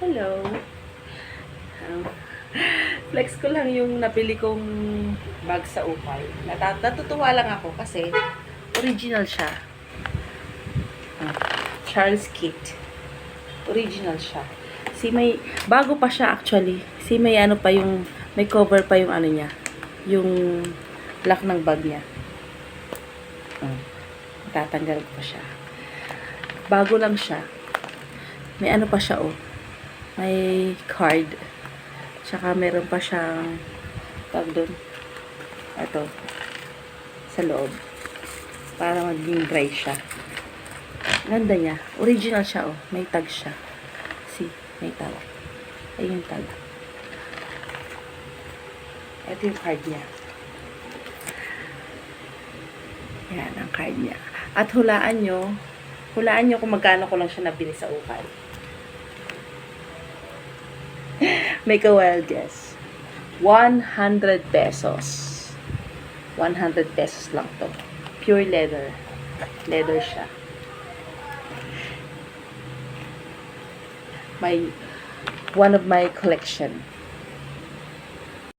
Hello. Um, Flex ko lang yung nabili kong bag sa ukay. Natutuwa lang ako kasi original siya. Charles Kit. Original siya. Bago pa siya actually. May ano pa yung, may cover pa yung ano niya. Yung lock ng bag niya. Tatanggal ko pa siya. Bago lang siya. May ano pa siya May card. Tsaka meron pa siyang tag doon. Ito. Sa loob. Para maging dry siya. Ganda niya. Original siya May tag siya. See? May tag. Ayun yung tag. Ito yung card niya. Yan ang card niya. At hulaan nyo kung magkano ko lang siya nabili sa ukay. Make a wild guess. 100 pesos. 100 pesos lang to. Pure leather. Leather siya. One of my collection.